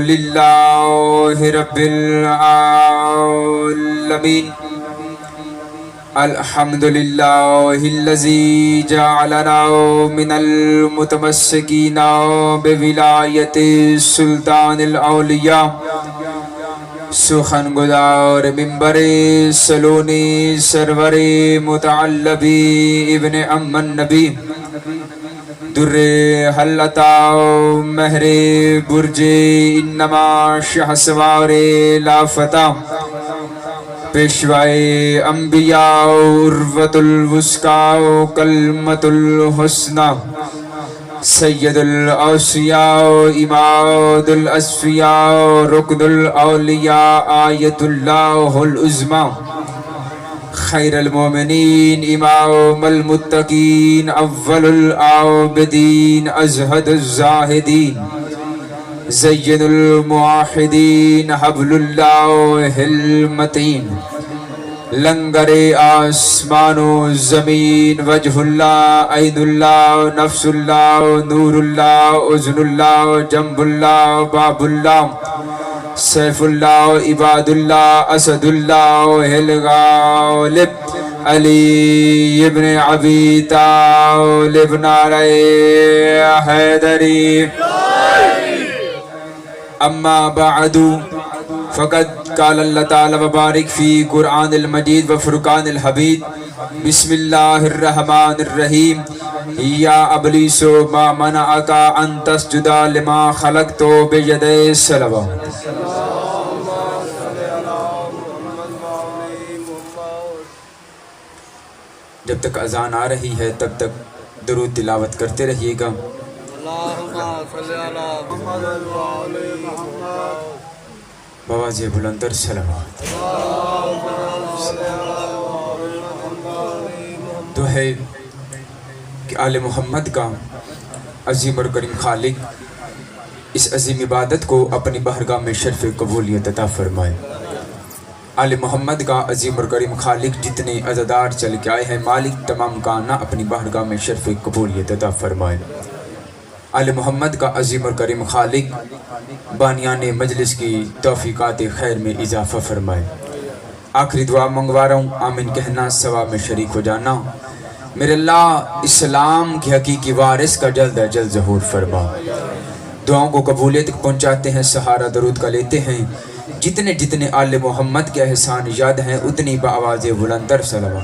لله رب العالمين الحمد لله الذي جعلنا من المتمسكين بولاية سلطان الأولياء سخن گزار منبر سلونی سرور متعلبی ابن ام النبی در حلتا مہر برج انما شہسوار لافتہ پیشوائے انبیاء عروۃ الوثقی کلمۃ الحسنی سید الاوصیاء اماد الاصفیاء رکن الاولیاء آیت اللہ العظمی خیر المومنین امام المتقین اول العابدین ازہد الزاہدین زین الموحدین حبل اللہ المتین لنگر آسمان و زمین وجہ اللہ عین اللہ نفس اللہ نور اللہ اذن اللہ جنب اللہ باب اللہ سیف اللہ عباد اللہ اسد اللہ الغالب علی ابن ابی طالب نعرہ حیدری اما بعد فقد قال اللہ تعالی وبارک فی قرآن المجید و فرقان الحمید بسم اللہ الرحمن الرحیم یا ابلیس ما منعک ان تسجد لما خلقت بیدی السلام جب تک اذان آ رہی ہے تب تک درود تلاوت کرتے رہیے گا بواز بلندر سلامات تو ہے کہ آل محمد کا عظیم اور کریم خالق اس عظیم عبادت کو اپنی بارگاہ میں شرف قبولیت عطا فرمائے۔ آل محمد کا عظیم اور کریم خالق جتنے عزادار چل کے آئے ہیں مالک تمام کائنات اپنی بارگاہ میں شرف قبولیت عطا فرمائے۔ آل محمد کا عظیم اور کریم خالق بانیان مجلس کی توفیقات خیر میں اضافہ فرمائے۔ آخری دعا منگوا رہا ہوں، آمین کہنا ثواب میں شریک ہو جانا۔ میرے اللہ اسلام کی حقیقی وارث کا جلد از جلد ظہور فرما۔ دعاؤں کو قبولیت پہنچاتے ہیں، سہارا درود کا لیتے ہیں۔ جتنے جتنے آل محمد کے احسان یاد ہیں اتنی بآواز بلندر سلام۔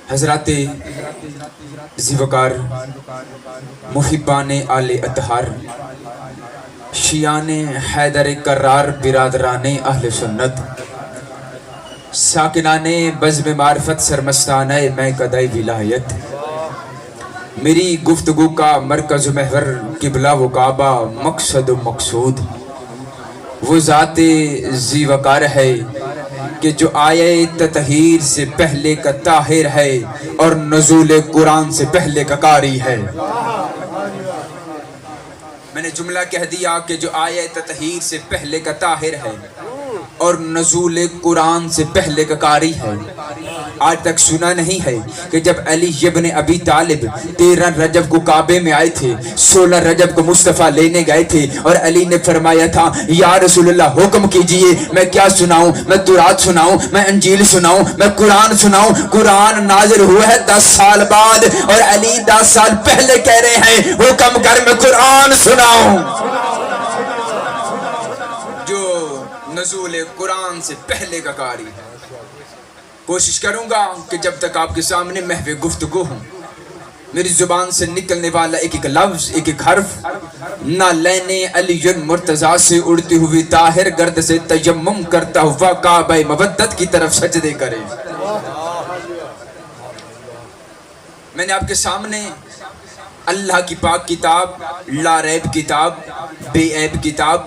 حضرات زیوکار محبان آل اطہار شیعان حیدر کرار برادران اہل سنت ساکنان بزم معرفت سرمستانہ میں قدائی ولایت، میری گفتگو کا مرکز محور قبلہ و کعبہ مقصد و مقصود وہ ذات زیوکار ہے کہ جو آیے تطہیر سے پہلے کا طاہر ہے اور نزول قرآن سے پہلے کا قاری ہے۔ میں نے جملہ کہہ دیا کہ جو آیے تطہیر سے پہلے کا طاہر ہے اور نزول قرآن سے پہلے کا قاری ہے۔ آج تک سنا نہیں ہے کہ جب علی ابن ابی طالب 13 رجب کو کعبے میں آئے تھے، 16 رجب کو مصطفیٰ لینے گئے تھے اور علی نے فرمایا تھا یا رسول اللہ حکم کیجئے، میں کیا سناؤں؟ میں تورات سناؤں؟ میں انجیل سناؤں؟ میں قرآن سناؤں؟ قرآن نازل ہوا ہے 10 سال بعد اور علی 10 سال پہلے کہہ رہے ہیں حکم کر میں قرآن سناؤں۔ جو نزول قرآن سے پہلے کا قاری ہے۔ کوشش کروں گا کہ جب تک آپ کے سامنے محو گفتگو ہوں میری زبان سے نکلنے والا ایک ایک لفظ ایک ایک حرف نہ لینے علی مرتضیٰ سے اڑتی ہوئی طاہر گرد سے تیمم کرتا ہوا کعبہ مودت کی طرف سجدے کرے۔ میں نے آپ کے سامنے اللہ کی پاک کتاب، لا ریب کتاب، بے عیب کتاب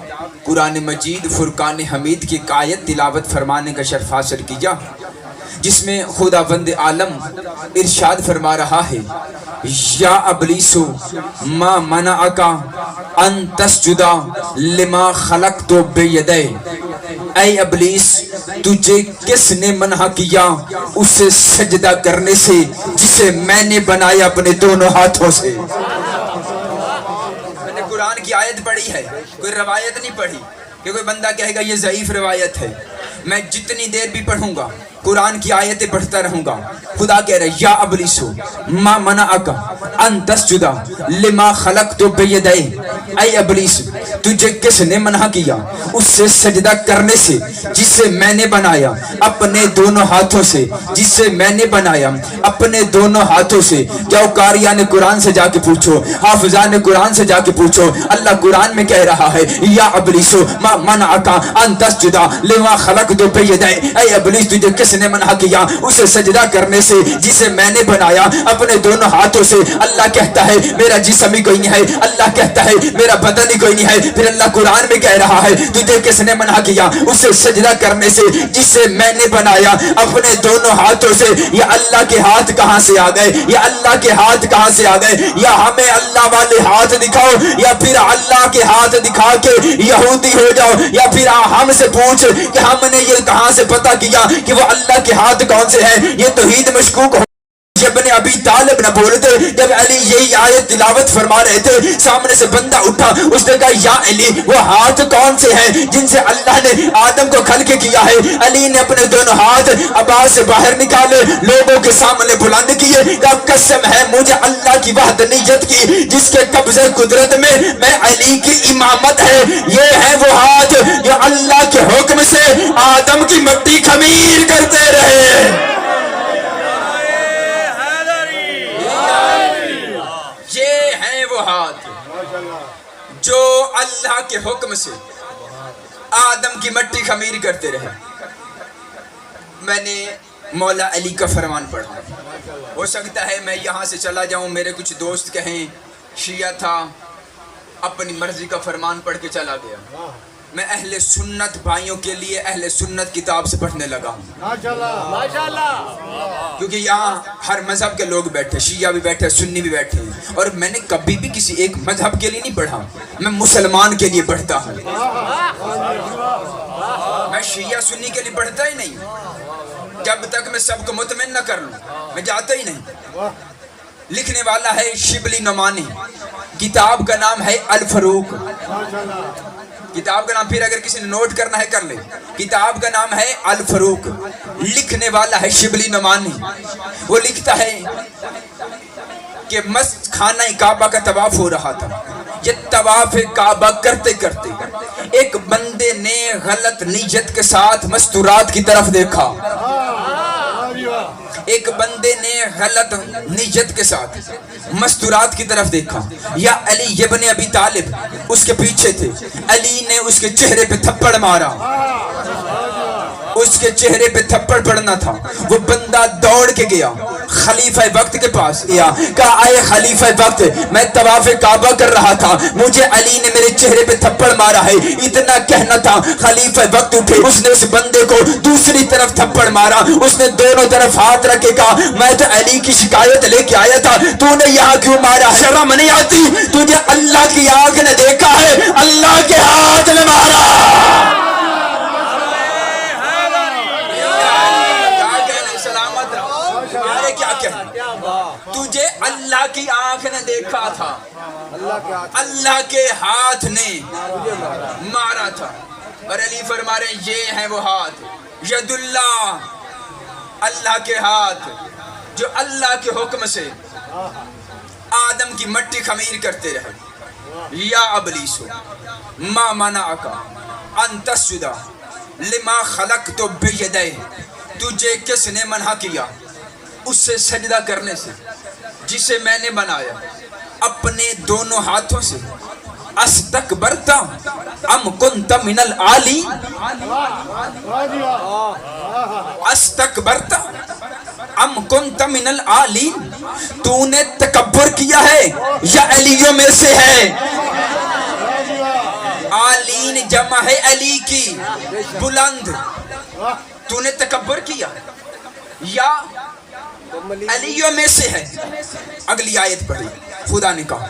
قرآن مجید فرقان حمید کی آیت تلاوت فرمانے کا شرف حاصل کیا، جس میں خداوند عالم ارشاد فرما رہا ہے یا ابلیس ما منعک ان تسجد لما خلقت بیدی، اے ابلیس تجھے کس نے منع کیا اسے سجدہ کرنے سے جسے میں نے بنایا اپنے دونوں ہاتھوں سے؟ میں نے قرآن کی آیت پڑھی ہے، کوئی روایت نہیں پڑھی کہ کوئی بندہ کہے گا یہ ضعیف روایت ہے۔ میں جتنی دیر بھی پڑھوں گا قرآن کی آیتیں پڑھتا رہوں گا۔ خدا کہہ رہا ہے یا ابلیسو ما منعک ان تسجد لما خلقت بیدی، اے ابلیس تجھے کس نے منع کیا اس سے سجدہ کرنے سے جسے میں نے بنایا اپنے دونوں ہاتھوں سے، جسے میں نے بنایا اپنے دونوں ہاتھوں سے؟ کیا قاریان قرآن سے جا کے پوچھو، حافظان قرآن سے جا کے پوچھو، اللہ قرآن میں کہہ رہا ہے یا ابلیسو ما منعک ان تسجد لما خلقت بیدی، اے ابلیس تجھے کس نے منع کیا اسے سجدہ کرنے سے جسے میں نے بنایا اپنے دونوں ہاتھوں سے؟ اللہ کہتا ہے میرا جسم ہی کوئی نہیں ہے، اللہ کہتا ہے میرا بدن ہی کوئی نہیں ہے۔ پھر اللہ قرآن میں کہہ رہا ہے تجھے کس نے منع کیا اسے سجدہ کرنے سے جسے میں نے بنایا اپنے دونوں ہاتھوں سے؟ یا اللہ کے ہاتھ کہاں سے آ گئے؟ یا اللہ کے ہاتھ کہاں سے آ گئے؟ یا ہمیں اللہ والے ہاتھ دکھاؤ یا پھر اللہ کے ہاتھ دکھا کے یہودی ہو جاؤ، یا پھر ہم سے پوچھ کہ ہم نے یہ کہاں سے پتہ کیا کہ وہ اللہ کے ہاتھ کون سے ہیں؟ یہ توحید مشکوک ہو۔ ابن ابی طالب نہ بولتے، جب علی یہی آیت تلاوت فرما رہے تھے سامنے سے بندہ اٹھا، اس نے کہا یا علی وہ ہاتھ کون سے ہیں جن سے اللہ نے آدم کو خلق کیا ہے؟ علی نے اپنے دونوں ہاتھ عباس سے باہر نکالے، لوگوں کے سامنے بلند کیے، کہا قسم ہے مجھے اللہ کی وحدانیت کی جس کے قبضے قدرت میں علی کی امامت ہے، یہ ہے وہ ہاتھ جو اللہ کے حکم سے آدم کی مٹی خمیر کرتے رہے۔ ہاتھ جو اللہ کے حکم سے آدم کی مٹی خمیر کرتے رہے۔ میں نے مولا علی کا فرمان پڑھا، ہو سکتا ہے میں یہاں سے چلا جاؤں، میرے کچھ دوست کہیں شیعہ تھا اپنی مرضی کا فرمان پڑھ کے چلا گیا۔ میں اہل سنت بھائیوں کے لیے اہل سنت کتاب سے پڑھنے لگا ہوں، کیونکہ یہاں ہر مذہب کے لوگ بیٹھے، شیعہ بھی بیٹھے، سنی بھی بیٹھے ہیں، اور میں نے کبھی بھی کسی ایک مذہب کے لیے نہیں پڑھا، میں مسلمان کے لیے پڑھتا ہوں۔ میں شیعہ سنی کے لیے پڑھتا ہی نہیں، جب تک میں سب کو مطمئن نہ کر لوں میں جاتا ہی نہیں۔ لکھنے والا ہے شبلی نعمانی، کتاب کا نام ہے الفروق۔ کتاب کا نام پھر اگر کسی نے نوٹ کرنا ہے کر لے، کتاب کا نام ہے الفروق، لکھنے والا ہے شبلی نعمانی۔ وہ لکھتا ہے کہ خانہ کعبہ کا طواف ہو رہا تھا، یہ طواف کعبہ کرتے کرتے ایک بندے نے غلط نیت کے ساتھ مستورات کی طرف دیکھا، ایک بندے نے غلط نیت کے ساتھ مستورات کی طرف دیکھا۔ یا علی ابن ابی طالب اس کے پیچھے تھے، علی نے اس کے چہرے پہ تھپڑ مارا، اس کے چہرے پہ تھپڑ پڑنا تھا۔ وہ بندہ دوڑ کے گیا خلیفہ وقت کے پاس، گیا کہا اے خلیفہ وقت میں طواف کعبہ کر رہا تھا، مجھے علی نے میرے چہرے پہ تھپڑ مارا ہے۔ اتنا کہنا تھا خلیفہ وقت اٹھے، اس نے اس بندے کو دوسری طرف تھپڑ مارا، اس نے دونوں طرف ہاتھ رکھ کے کہا میں تو علی کی شکایت لے کے آیا تھا، تو نے یہاں کیوں مارا؟ شرم نہیں آتی تجھے؟ اللہ کی آنکھ نے دیکھا ہے، اللہ کے ہاتھ نے مارا۔ تجھے اللہ کی آنکھ نے دیکھا تھا، اللہ کے ہاتھ نے مارا تھا۔ اور علی فرما رہے ہیں یہ ہے وہ ہاتھ، ید اللہ، اللہ کے ہاتھ جو اللہ کے حکم سے آدم کی مٹی خمیر کرتے رہے۔ یا ابلیس ما منعک ان تسجد لما خلقت بیدی، تجھے کس نے منع کیا اس سے سجدہ کرنے سے جسے میں نے بنایا اپنے دونوں ہاتھوں سے؟ استکبرت ام کنت من العالی، استکبرت ام کنت من العالی، تو نے تکبر کیا ہے یا علیوں میں سے ہے؟ عالین جمع ہے علی کی، بلند، تو نے تکبر کیا یا علیوں میں سے ہے؟ اگلی آیت پڑھی، خدا نے کہا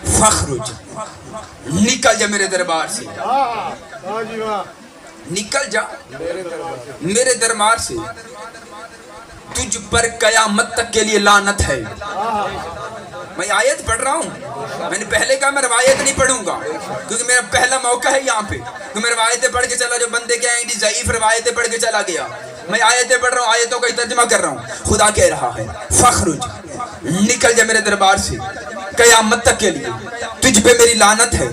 فخرج، نکل جا میرے دربار سے، نکل جا میرے دربار سے، تجھ پر قیامت تک کے لیے لعنت ہے۔ میں آیت پڑھ رہا ہوں، میں نے پہلے کہا میں روایت نہیں پڑھوں گا کیونکہ میرا پہلا موقع ہے یہاں پہ کہ میں روایتیں پڑھ کے چلا، جو بندے کہیں گے ضعیف روایتیں پڑھ کے چلا گیا۔ میں آیتیں پڑھ رہا ہوں، آیتوں کا ترجمہ کر رہا ہوں۔ خدا کہہ رہا ہے فخرج، نکل جا میرے دربار سے قیامت تک کے لیے، تجھ پہ میری لعنت ہے،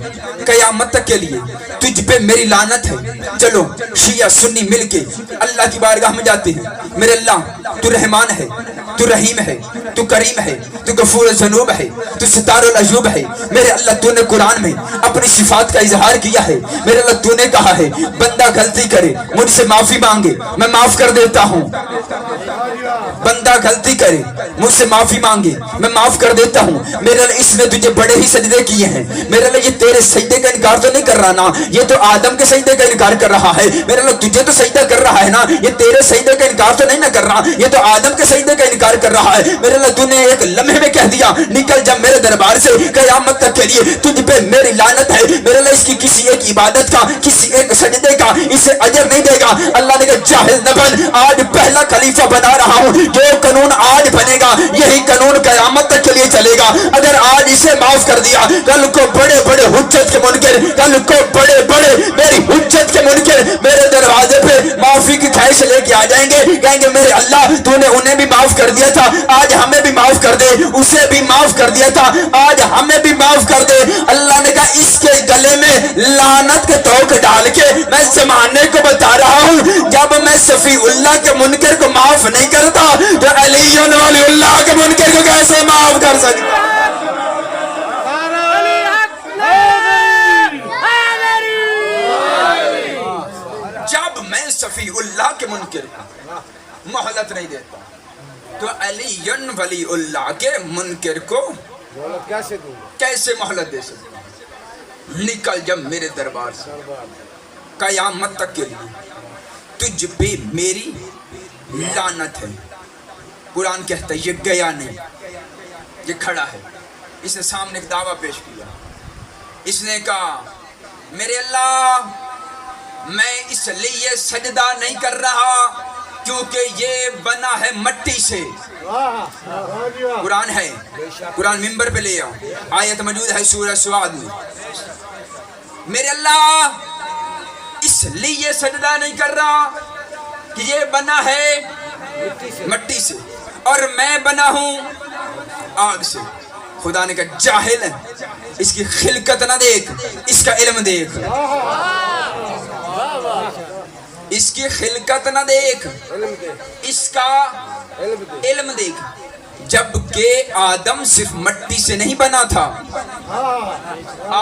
قیامت تک کے لیے تجھ پہ میری لعنت ہے۔ چلو شیعہ سنی مل کے اللہ کی بارگاہ میں جاتے ہیں۔ میرے اللہ تو رحمان ہے، تو رحیم ہے، تو کریم ہے، تو غفور الذنوب ہے، تو ستار العیوب ہے۔ میرے اللہ تو نے قرآن میں اپنی صفات کا اظہار کیا ہے۔ میرے اللہ تو نے کہا ہے بندہ غلطی کرے مجھ سے معافی مانگے میں معاف کر دیتا ہوں، بندہ غلطی کرے مجھ سے معافی مانگے میں معاف کر دیتا ہوں۔ میرے اللہ اس نے تجھے بڑے ہی سجدے کیے ہیں، میرے اللہ یہ تیرے سجدے کا انکار تو نہیں کر رہا نا، یہ تو آدم کے سجدے کا انکار کر رہا ہے۔ میرے اللہ تجھے تو سجدہ کر رہا ہے نا، یہ تیرے سجدے کا انکار تو نہیں نہ کر رہا، یہ تو آدم کے سجدے کا انکار کر رہا ہے۔ میرے اللہ تو نے ایک لمحے میں کہہ دیا نکل جا میرے دربار سے قیامت تک کے لیے تجھ پہ میری لعنت ہے۔ میرے اللہ اس کی کسی ایک عبادت کا، کسی ایک سجدے کا اسے اجر نہیں دے گا۔ اللہ نے کہا جاہل نہ بن، آج پہلا خلیفہ بنا رہا ہوں، جو قانون آج بنے گا یہی قانون قیامت تک کے لیے چلے گا۔ اگر آج اسے معاف کر دیا کل کو بڑے بڑے حجت کے منکر، کل کو بڑے بڑے میری حجت کے منکر میرے دروازے پہ معافی کی خواہش لے کے آ جائیں گے، کہیں گے میرے اللہ تو نے انہیں بھی معاف کر دیا تھا، آج ہمیں بھی معاف کر دے، اسے بھی معاف کر دیا تھا آج ہمیں بھی معاف کر دے۔ اللہ نے کہا اس کے گلے میں لعنت کے توق ڈال کے میں زمانے کو بتا رہا ہوں جب میں صفی اللہ کے منکر کو معاف نہیں کرتا تو علی ولی اللہ کے منکر کو کیسے معاف کر سکتا؟ جب میں صفی اللہ کے منکر کو مہلت نہیں دیتا تو علی ولی اللہ کے منکر کو کیسے مہلت دے سکتا؟ نکل جب میرے دربار سے قیامت تک کے لیے تجھ پہ میری لعنت ہے۔ قرآن کہتا ہے یہ گیا نہیں، یہ کھڑا ہے۔ اس نے سامنے ایک دعویٰ پیش کیا، اس نے کہا میرے اللہ میں اس لیے سجدہ نہیں کر رہا کیونکہ یہ بنا ہے مٹی سے۔ قرآن ہے، قرآن ممبر پہ لے آؤ، آیت موجود ہے سورہ سواد میں۔ میرے اللہ اس لیے سجدہ نہیں کر رہا کہ یہ بنا ہے مٹی سے اور میں بنا ہوں آگ سے۔ خدا نے کہا جاہل ہے، اس کی خلقت نہ دیکھ، اس کا علم دیکھ، اس کی خلقت نہ دیکھ، اس کا علم دیکھ۔ جبکہ آدم صرف مٹی سے نہیں بنا تھا،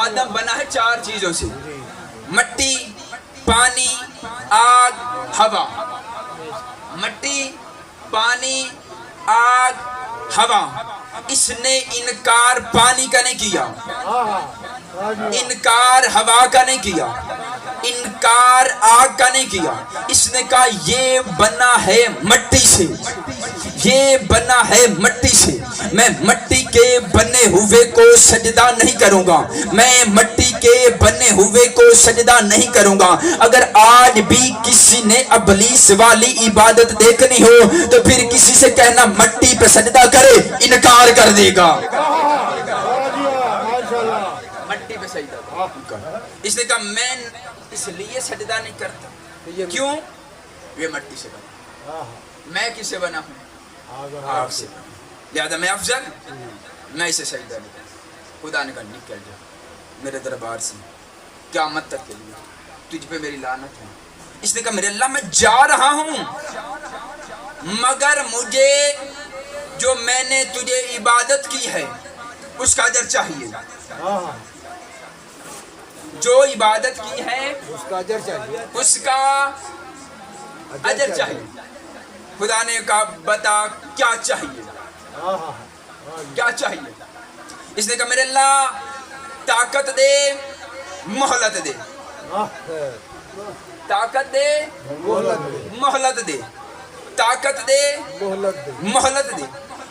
آدم بنا ہے 4 چیزوں سے، مٹی، پانی، آگ، ہوا۔ مٹی، پانی، آگ، ہوا۔ اس نے انکار پانی کا نہیں کیا، انکار ہوا کا نہیں کیا، انکار آگ کا نہیں کیا۔ اس نے کہا یہ بنا ہے مٹی سے، یہ بنا ہے مٹی سے، میں مٹی کے بنے ہوئے کو سجدہ نہیں کروں گا، میں مٹی کے بنے ہوئے کو سجدہ نہیں کروں گا۔ اگر آج بھی کسی نے ابلیس والی عبادت دیکھنی ہو تو پھر کسی سے کہنا مٹی پہ سجدہ کرے، انکار کر دے گا۔ مٹی پہ سجدہ، اس نے کہا میں اس لیے سجدہ نہیں کرتا کیوں؟ یہ مٹی سے بنا، میں کس سے بنا ہوں؟ آگ سے، لہذا میں افضل، میں اسے سجدہ نہیں کرتا۔ خدا نے کہا نکل جا میرے دربار سے قیامت تک کے لیے تجھ پہ میری لعنت ہے۔ اس نے کہا میرے اللہ میں جا رہا ہوں مگر مجھے جو میں نے تجھے عبادت کی ہے اس کا اجر چاہیے، جو عبادت کی ہے اس کا اجر چاہیے، اس کا اجر چاہیے۔ خدا نے کہا بتا کیا چاہیے، کیا چاہیے؟ اس نے کہا میرے اللہ طاقت دے، مہلت دے، طاقت دے، مہلت دے، طاقت دے، مہلت دے۔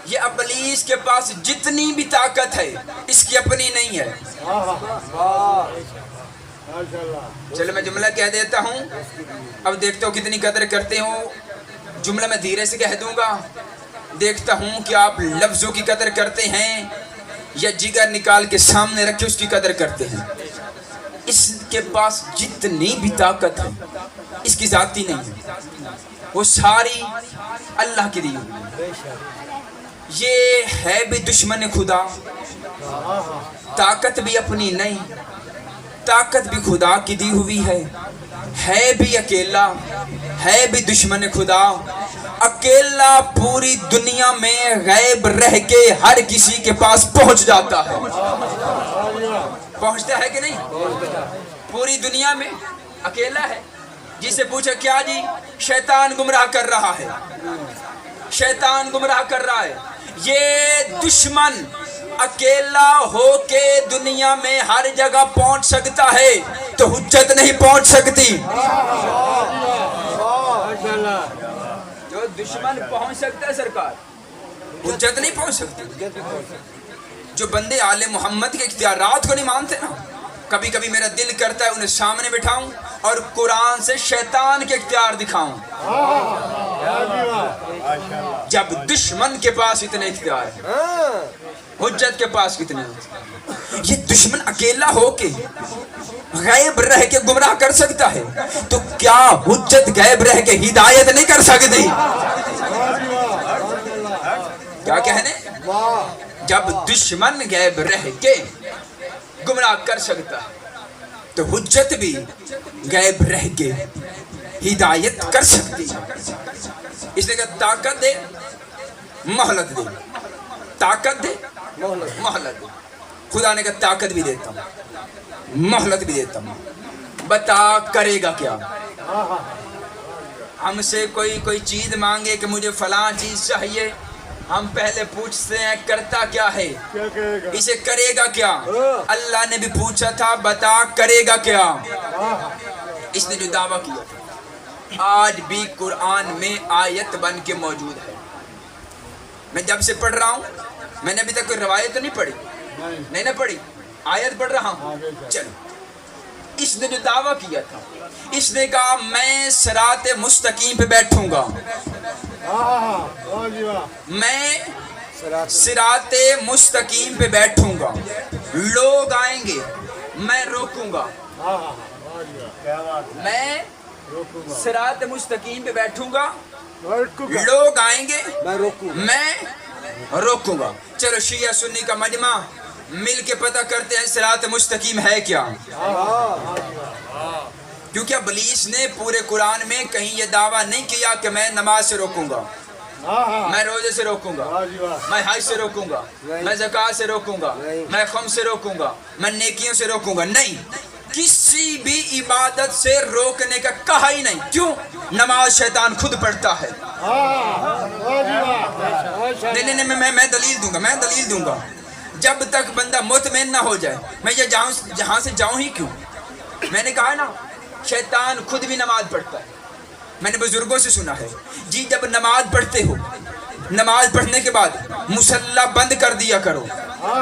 یہ ابلیس کے پاس جتنی بھی طاقت ہے اس کی اپنی نہیں ہے، چلو میں جملہ کہہ دیتا ہوں، اب دیکھتا ہوں کتنی قدر کرتے ہو. جملہ میں دھیرے سے کہہ دوں گا، دیکھتا ہوں کہ آپ لفظوں کی قدر کرتے ہیں یا جگر نکال کے سامنے رکھے اس کی قدر کرتے ہیں. اس کے پاس جتنی بھی طاقت ہے اس کی ذاتی نہیں ہے، وہ ساری اللہ کی دی ہوئی. یہ ہے بھی دشمن خدا، طاقت بھی اپنی نہیں، طاقت بھی خدا کی دی ہوئی ہے بھی اکیلا، ہے بھی دشمن خدا. اکیلا پوری دنیا میں غیب رہ کے ہر کسی کے پاس پہنچ جاتا ہے. پہنچتا ہے کہ نہیں؟ پوری دنیا میں اکیلا ہے. جسے پوچھا کیا جی؟ شیطان گمراہ کر رہا ہے، شیطان گمراہ کر رہا ہے. یہ دشمن اکیلا ہو کے دنیا میں ہر جگہ پہنچ سکتا ہے تو حجت نہیں پہنچ سکتی. جو دشمن پہنچ سکتا ہے سرکار، حجت نہیں پہنچ سکتی. جو بندے آل محمد کے اختیارات کو نہیں مانتے نا، کبھی کبھی میرا دل کرتا ہے انہیں سامنے بٹھاؤں اور قرآن سے شیطان کے اختیار دکھاؤں. جب دشمن کے پاس اتنے اختیار ہیں، حجت کے پاس کتنے ہیں؟ یہ دشمن اکیلا ہو کے غیب رہ کے گمراہ کر سکتا ہے تو کیا حجت غیب رہ کے ہدایت نہیں کر سکتی؟ کیا کہنے؟ جب دشمن غیب رہ کے گمراہ کر سکتا ہے تو حجت بھی غیب رہ کے ہدایت کر سکتی ہے. اس نے کہا طاقت دے مہلت دے، طاقت دے مہلت دے. خدا نے کہا طاقت بھی دیتا ہوں مہلت بھی دیتا ہوں، بتا کرے گا کیا؟ ہم سے کوئی چیز مانگے کہ مجھے فلاں چیز چاہیے، ہم پہلے پوچھتے ہیں کرتا کیا ہے، اسے کرے گا کیا؟ اللہ نے بھی پوچھا تھا بتا کرے گا کیا؟ اس نے جو دعویٰ کیا آج بھی قرآن میں آیت بن کے موجود ہے. میں جب سے پڑھ رہا ہوں، میں نے ابھی تک کوئی روایت تو نہیں پڑھی، نہیں نہ پڑھی، آیت پڑھ رہا ہوں. چلو، اس نے جو دعویٰ کیا تھا، اس نے کہا میں صراط مستقیم پہ بیٹھوں گا، میں صراط مستقیم پہ بیٹھوں گا، لوگ آئیں گے میں روکوں گا، میں صراط مستقیم پہ بیٹھوں گا، لوگ آئیں گے میں روکوں گا. چلو شیعہ سنی کا مجمع مل کے پتہ کرتے ہیں صراط مستقیم ہے کیا. کیونکہ ابلیس نے پورے قرآن میں کہیں یہ دعویٰ نہیں کیا کہ میں نماز سے روکوں گا، میں روزے سے روکوں گا، میں حج سے روکوں گا، میں زکوٰۃ سے روکوں گا، میں خمس سے روکوں گا، میں نیکیوں سے روکوں گا. نہیں، کسی بھی عبادت سے روکنے کا کہا ہی نہیں. کیوں؟ نماز شیطان خود پڑھتا ہے. نہیں میں دلیل دوں گا. جب تک بندہ مطمئن نہ ہو جائے میں یہ جہاں سے جاؤں ہی کیوں. میں نے کہا نا شیطان خود بھی نماز پڑھتا ہے. میں نے بزرگوں سے سنا ہے جی جب نماز پڑھتے ہو، نماز پڑھنے کے بعد مصلی بند کر دیا کرو.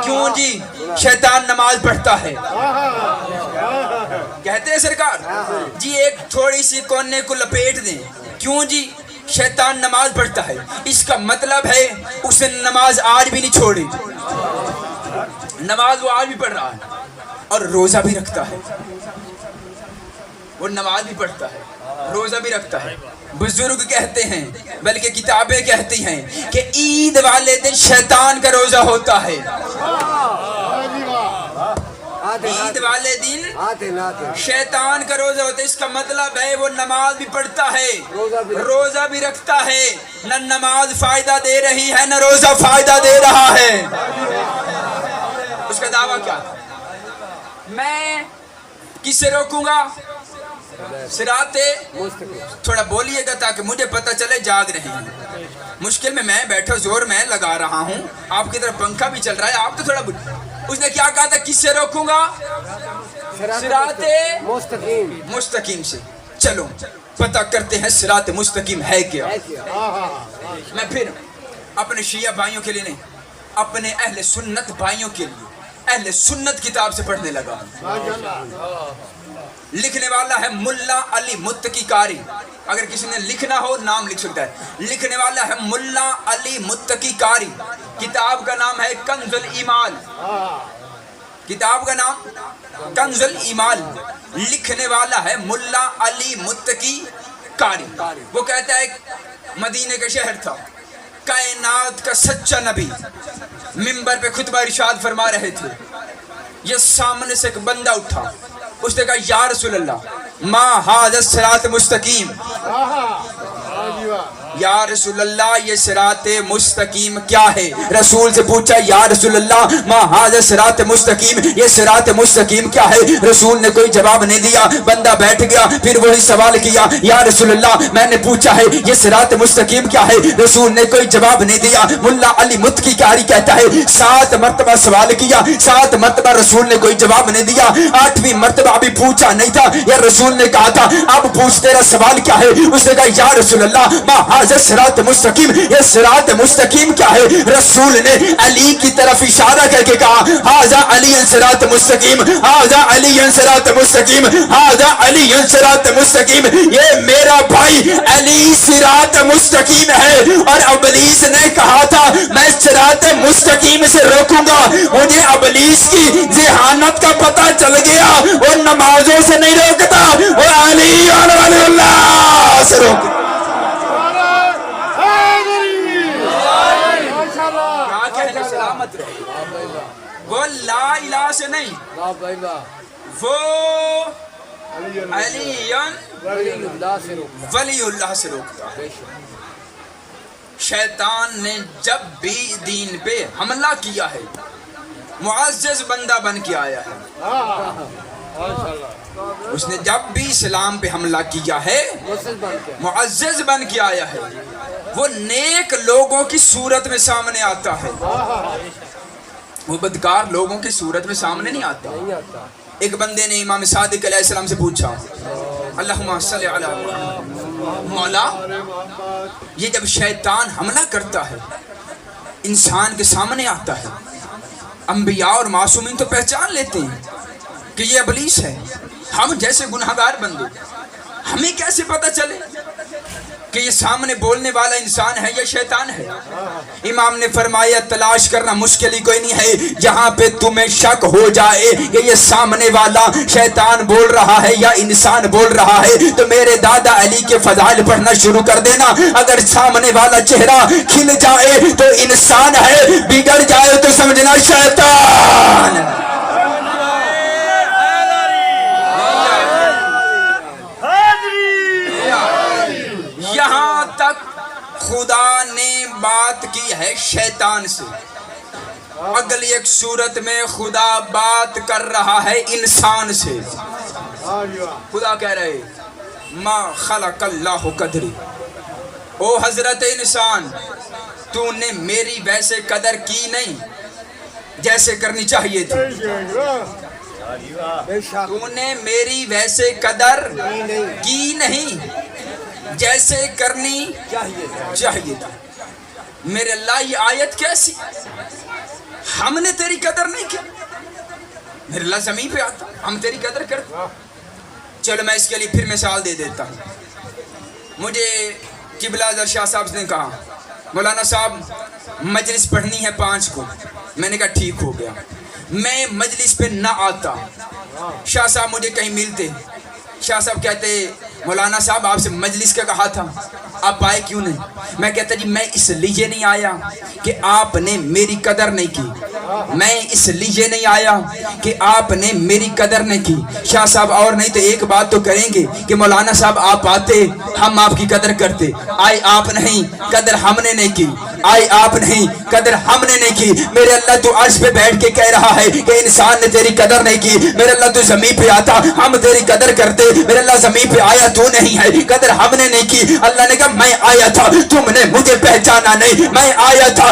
کیوں جی؟ شیطان نماز پڑھتا ہے. کہتے ہیں سرکار جی ایک تھوڑی سی کونے کو لپیٹ دیں. کیوں جی؟ شیطان نماز پڑھتا ہے. اس کا مطلب ہے اس نے نماز آج بھی نہیں چھوڑی، نماز وہ آج بھی پڑھ رہا ہے اور روزہ بھی رکھتا ہے. وہ نماز بھی پڑھتا ہے، روزہ بھی رکھتا ہے. بزرگ کہتے ہیں بلکہ کتابیں کہتی ہیں کہ عید والے دن شیطان کا روزہ ہوتا ہے. عید والے دن شیطان کا روزہ ہوتا ہے. اس کا مطلب ہے وہ نماز بھی پڑھتا ہے، روزہ بھی رکھتا ہے. نہ نماز فائدہ دے رہی ہے نہ روزہ فائدہ دے رہا ہے. اس کا دعویٰ کیا تھا؟ میں کس سے روکوں گا؟ صراط. تھوڑا بولیے گا تاکہ مجھے پتہ چلے جاگ رہے ہیں. مشکل میں بیٹھا زور میں لگا رہا ہوں، آپ کی طرف پنکھا بھی چل رہا ہے، آپ تو تھوڑا اس نے کیا کہا تھا کس سے روکوں گا؟ صراط مستقیم سے. چلو پتہ کرتے ہیں صراط مستقیم ہے کیا. میں پھر اپنے شیعہ بھائیوں کے لیے نہیں، اپنے اہل سنت بھائیوں کے لیے اہل سنت کتاب سے پڑھنے لگا. لکھنے والا ہے ملا علی متقی قاری. اگر کسی نے لکھنا ہو نام لکھ سکتا ہے. لکھنے والا ہے ملا علی متقی قاری. کتاب کا نام ہے کنز الایمال. کتاب کا نام کنز الایمال. لکھنے والا ہے ملا علی متقی قاری. وہ کہتا ہے مدینے کا شہر تھا, کائنات کا سچا نبی منبر پہ خطبہ ارشاد فرما رہے تھے. یہ سامنے سے ایک بندہ اٹھا, اس نے کہا یا رسول اللہ ما ھذا الصراط مستقیم. یا رسول اللہ یہ صراط مستقیم کیا ہے؟ رسول سے پوچھا یا رسول اللہ ما ھذا الصراط مستقیم, یہ صراط مستقیم کیا ہے؟ رسول نے کوئی جواب نہیں دیا. بندہ بیٹھ گیا, پھر وہی سوال کیا یا رسول اللہ میں نے پوچھا ہے یہ صراط مستقیم کیا ہے؟ رسول نے کوئی جواب نہیں دیا. ملا علی متقی قاری کہتا ہے 7 مرتبہ سوال کیا, 7 مرتبہ رسول نے کوئی جواب نہیں دیا. 8ویں مرتبہ ابھی پوچھا نہیں تھا یا رسول نے کہا تھا اب پوچھ تیرا سوال کیا ہے؟ اس نے کہا یا رسول اللہ ما ھذا صراط مستقیم, یہ صراط مستقیم کیا ہے؟ رسول نے علی کی طرف اشارہ کر کے کہا ھذا علی صراط مستقیم, ھذا علی صراط مستقیم, ھذا علی صراط مستقیم. یہ میرا بھائی علی صراط مستقیم ہے. اور ابلیس نے کہا تھا میں صراط مستقیم سے روکوں گا. مجھے ابلیس کی ذہانت کا پتہ چل گیا, وہ نمازوں سے نہیں روکتا, وہ علی اور ولی اللہ سے روکتا. وہ لا الہ سے نہیں, وہ علی ولی اللہ سے روکتا ہے. شیطان نے جب بھی دین پہ حملہ کیا ہے معزز بندہ بن کے آیا ہے. اس نے جب بھی اسلام پہ حملہ کیا ہے معزز بن کے آیا ہے. وہ نیک لوگوں کی صورت میں سامنے آتا ہے, وہ بدکار لوگوں کی صورت میں سامنے نہیں آتا. ایک بندے نے امام صادق علیہ السلام سے پوچھا اللہم صلی علی محمد, مولا یہ جب شیطان حملہ کرتا ہے انسان کے سامنے آتا ہے, انبیاء اور معصومین تو پہچان لیتے ہیں کہ یہ ابلیس ہے, ہم جیسے گناہگار بندے ہمیں کیسے پتہ چلے کہ یہ سامنے بولنے والا انسان ہے یا شیطان ہے؟ امام نے فرمایا تلاش کرنا مشکل ہی کوئی نہیں ہے. جہاں پہ تمہیں شک ہو جائے کہ یہ سامنے والا شیطان بول رہا ہے یا انسان بول رہا ہے تو میرے دادا علی کے فضائل پڑھنا شروع کر دینا. اگر سامنے والا چہرہ کھل جائے تو انسان ہے, بگڑ جائے تو سمجھنا شیطان. یہاں تک خدا نے بات کی ہے شیطان سے, اگلی ایک صورت میں خدا بات کر رہا ہے انسان سے. خدا کہہ رہے ما خلق اللہ قدری, او حضرت انسان تو نے میری ویسے قدر کی نہیں جیسے کرنی چاہیے تھی. تو نے میری ویسے قدر کی نہیں جیسے کرنی چاہیے تھی. میرے اللہ یہ آیت کیسی, ہم نے تیری قدر نہیں کی. میرے اللہ زمین پہ آتا ہم تیری قدر کرتے. چلو میں اس کے لیے پھر مثال دے دیتا ہوں. مجھے قبلہ اظہر شاہ صاحب نے کہا مولانا صاحب مجلس پڑھنی ہے 5 کو. میں نے کہا ٹھیک ہو گیا. میں مجلس پہ نہ آتا, شاہ صاحب مجھے کہیں ملتے, شاہ صاحب کہتے مولانا صاحب آپ سے مجلس کا کہا تھا آپ آئے کیوں نہیں؟ میں کہتا جی میں اس لیے نہیں آیا کہ آپ نے میری قدر نہیں کی, میں اس لیے نہیں آیا کہ آپ نے میری قدر نہیں کی. شاہ صاحب اور نہیں تو ایک بات تو کریں گے کہ مولانا صاحب آپ آتے ہم آپ کی قدر کرتے. آئے آپ نہیں, قدر ہم نے نہیں کی. آئے آپ نہیں, قدر ہم نے نہیں کی. میرے اللہ تو عرش پہ بیٹھ کے کہہ رہا ہے کہ انسان نے تیری قدر نہیں کی. میرے اللہ تو زمین پہ آتا ہم تیری قدر کرتے. میرے اللہ زمین پہ آیا تو نہیں ہے, قدر ہم نے نہیں کی. اللہ نے کہا میں آیا تھا تم نے مجھے پہچانا نہیں, میں آیا تھا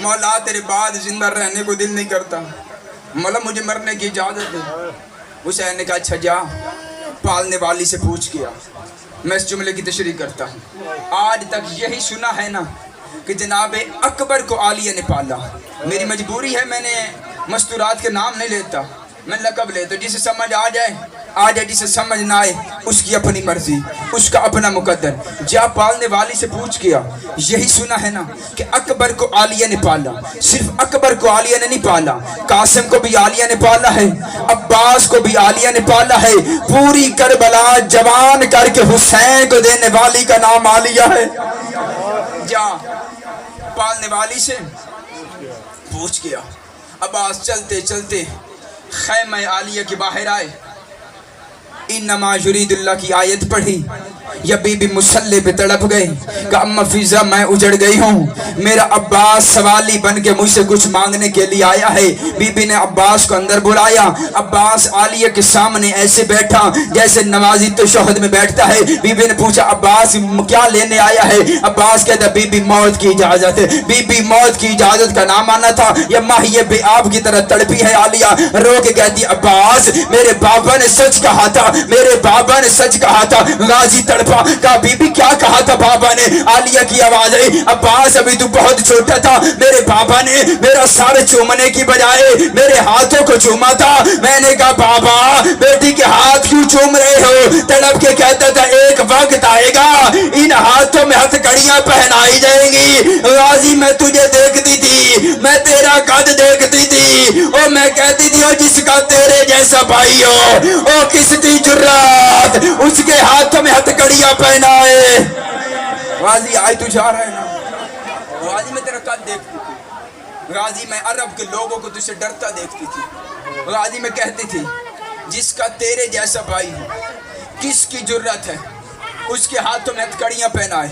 مولا تیرے بعد زندہ رہنے کو دل نہیں کرتا، مولا مجھے مرنے کی اجازت ہے۔ حسین نے کہا اچھا جا پالنے والی سے پوچھ کیا۔ میں اس جملے کی تشریح کرتا ہوں، آج تک یہی سنا ہے نا کہ جناب اکبر کو عالیہ نے پالا۔ میری مجبوری ہے، میں نے مستورات کے نام نہیں لیتا، میں لقب لیتا ہوں۔ جسے سمجھ آ جائے آ جائے، جسے سمجھ نہ آئے اس کی اپنی مرضی، اس کا اپنا مقدر۔ جا پالنے والی سے پوچھ کیا، یہی سنا ہے نا کہ اکبر کو عالیہ نے پالا۔ صرف اکبر کو عالیہ نے نہیں پالا، قاسم کو بھی عالیہ نے پالا ہے، عباس کو بھی عالیہ نے پالا ہے۔ پوری کربلا جوان کر کے حسین کو دینے والی کا نام عالیہ ہے۔ جا پالنے والی سے پوچھ کیا۔ عباس چلتے چلتے خیمہ عالیہ کے باہر آئے، انما یرید اللہ کی آیت پڑھی، یا بی بی مسلح پہ تڑپ گئے کہ اما فیضا میں اجڑ گئی ہوں، میرا عباس سوالی بن کے مجھ سے کچھ مانگنے کے لیے آیا ہے۔ بی بی نے عباس کو اندر بلایا، عباس عالیہ کے سامنے ایسے بیٹھا جیسے نمازی تشہد میں بیٹھتا ہے۔ بی بی نے پوچھا عباس کیا لینے آیا ہے؟ عباس کہتا بی بی موت کی اجازت ہے۔ بی بی موت کی اجازت کا نام آنا تھا، یا ماہیے بے آب کی طرح تڑپی ہے عالیہ، رو کے کہتی عباس میرے بابا نے سچ کہا تھا، میرے بابا نے سچ کہا تھا۔ غازی تڑپا، کہا بی بی کیا کہا تھا بابا نے؟ عالیہ کی آواز آئی عباس ابھی تو بہت چھوٹا تھا، میرے بابا نے میرا سر چومنے کی بجائے میرے ہاتھوں کو چوما تھا۔ میں نے کہا بابا بیٹی کے ہاتھ کیوں چوم رہے ہو؟ تڑپ کے کہتا تھا ایک وقت آئے گا ان ہاتھوں میں ہتھ کڑیاں پہنائی جائیں گی۔ غازی میں تجھے دیکھتی تھی، میں تیرا قد دیکھتی تھی، اور میں کہتی تھی جس کا تیرے جیسا بھائی ہو او کس کی جرات اس کے ہاتھوں میں ہتھ کڑیاں پہنائے۔ غازی آئی تو جا رہا ہے نا، غازی میں تیرا قد دیکھتی تھی، غازی میں عرب کے لوگوں کو تجھ سے ڈرتا دیکھتی تھی، غازی میں کہتی تھی جس کا تیرے جیسا بھائی ہو کس کی جرت ہے اس کے ہاتھوں میں ہتھ کڑیاں پہنائے۔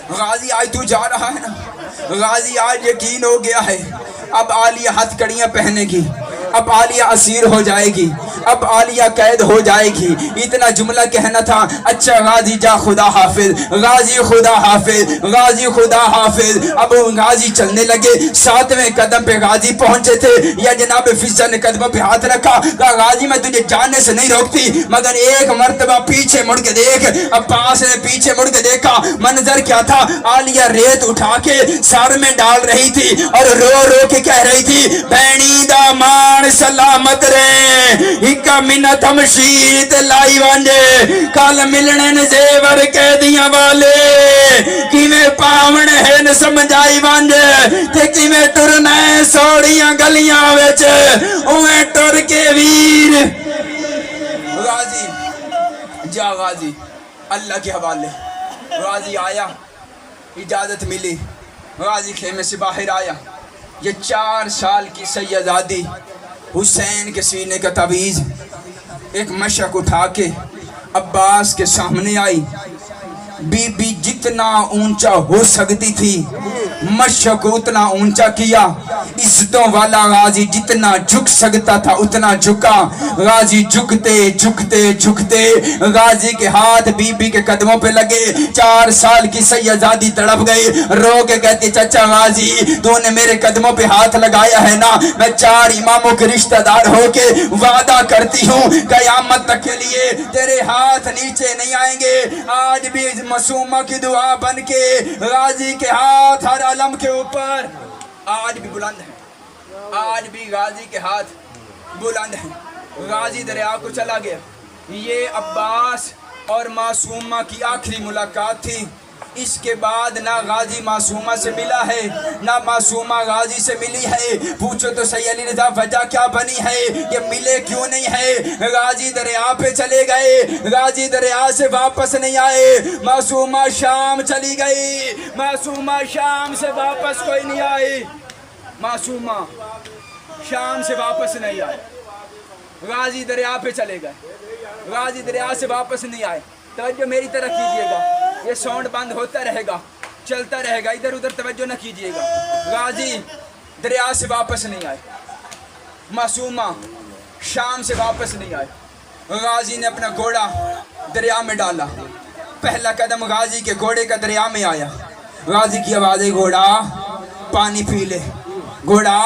غازی آج تو جا رہا ہے نا، غازی آج یقین ہو گیا ہے اب عالیہ ہتھ کڑیاں پہنے گی، اب عالیہ اسیر ہو جائے گی، اب عالیہ قید ہو جائے گی۔ اتنا جملہ کہنا تھا، اچھا غازی جا خدا حافظ، غازی خدا حافظ، غازی خدا حافظ۔ اب غازی چلنے لگے، 7ویں قدم پہ غازی پہنچے تھے، یا جناب فضا نے قدموں پہ ہاتھ رکھا، کہا غازی میں تجھے جانے سے نہیں روکتی مگر ایک مرتبہ پیچھے مڑ کے دیکھ۔ عباس نے پیچھے مڑ کے دیکھا، منظر کیا تھا؟ عالیہ ریت اٹھا کے سر میں ڈال رہی تھی اور رو رو کے کہہ رہی تھی بینی دا مان سلامت رے ہکا منت ہم شیت لائی وانجے کال ملنے نے زیور کہہ دیا والے کی میں پاون ہے ن سمجھائی وانجے تے کی میں ٹرنے سوڑیاں گلیاں ویچ اوے ٹر کے ویر۔ غازی جا غازی اللہ کے حوالے۔ غازی آیا، اجازت ملی، غازی خیمے سے باہر آیا۔ یہ 4 سال کی سیدادی حسین کے سینے کا تعویذ ایک مشک اٹھا کے عباس کے سامنے آئی۔ بی بی جتنا اونچا ہو سکتی تھی مشک اتنا اونچا کیا، عزتوں والا غازی جتنا جھک سکتا تھا اتنا جھکا۔ غازی جھکتے جھکتے جھکتے غازی کے ہاتھ بی بی کے قدموں پہ لگے۔ 4 سال کی سیدادی تڑپ گئی، رو کے کہتی چچا غازی تو نے میرے قدموں پہ ہاتھ لگایا ہے نا، میں 4 اماموں کے رشتہ دار ہو کے وعدہ کرتی ہوں قیامت تک کے لیے تیرے ہاتھ نیچے نہیں آئیں گے۔ آج بھی معصومہ کی دعا بن کے غازی کے ہاتھ ہر علم کے اوپر آج بھی بلند ہے، آج بھی غازی کے ہاتھ بلند ہیں۔ غازی دریا کو چلا گیا۔ یہ عباس اور معصومہ کی آخری ملاقات تھی۔ اس کے بعد نہ غازی معصومہ سے ملا ہے نہ معصومہ غازی سے ملی ہے۔ پوچھو تو سید علی رضا وجہ کیا بنی ہے، یہ ملے کیوں نہیں ہے؟ غازی دریا پہ چلے گئے، غازی دریا سے واپس نہیں آئے۔ معصومہ شام چلی گئی، معصومہ شام سے واپس کوئی نہیں آئی، معصومہ شام سے واپس نہیں آئے۔ غازی دریا پہ چلے گئے، غازی دریا سے واپس نہیں آئے۔ توجہ میری طرح کیجئے گا، یہ ساؤنڈ بند ہوتا رہے گا، چلتا رہے گا، ادھر ادھر توجہ نہ کیجئے گا۔ غازی دریا سے واپس نہیں آئے، معصومہ شام سے واپس نہیں آئے۔ غازی نے اپنا گھوڑا دریا میں ڈالا، پہلا قدم غازی کے گھوڑے کا دریا میں آیا۔ غازی کی آواز ہے گھوڑا پانی پی لے، گھوڑا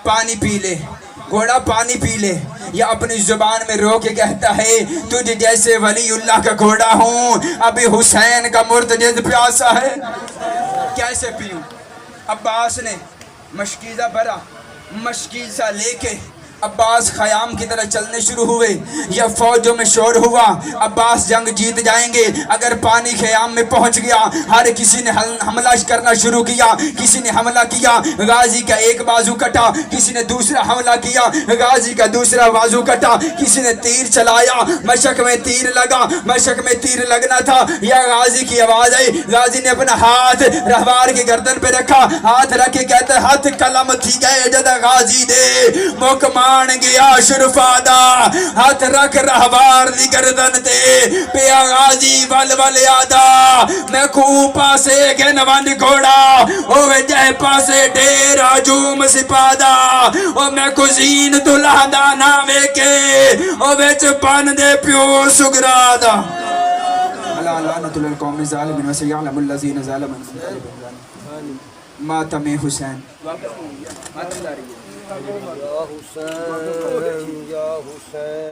پانی پی لے، گھوڑا پانی پی لے، یا اپنی زبان میں رو کے کہتا ہے تجھ جیسے ولی اللہ کا گھوڑا ہوں، ابھی حسین کا مرتجز پیاسا ہے، کیسے پیوں؟ عباس نے مشکیزہ بھرا، مشکیزہ لے کے عباس خیام کی طرح چلنے شروع ہوئے، یا فوجوں میں شور ہوا عباس جنگ جیت جائیں گے اگر پانی خیام میں پہنچ گیا۔ ہر کسی نے حملہ کرنا شروع کیا، کسی نے حملہ کیا، غازی کا ایک بازو کٹا، کسی نے دوسرا حملہ کیا، غازی کا دوسرا بازو کٹا، کسی نے تیر چلایا، مشک میں تیر لگا، مشک میں تیر لگنا تھا، یا غازی کی آواز آئی، غازی نے اپنا ہاتھ رہوار کی گردن پہ رکھا، ہاتھ رکھ کے کہتا ہے ہاتھ قلم تھی گئے جدا غازی دے مکمان گیا شرفادا، ہاتھ رکھ رہوار دی گردن تے پیا غازی ول ول آدا، میں کو پاسے گن ون گھوڑا اوے جہ پاسے ڈیرا جوم سپادا، او میں کو زین دلہدا نہ ویکے او وچ پن دے پیو سگرادا۔ اللہ لعنت للقوم الظالمین وسيعلم الذين ظلموا ماتم حسین۔ یا حسین یا حسین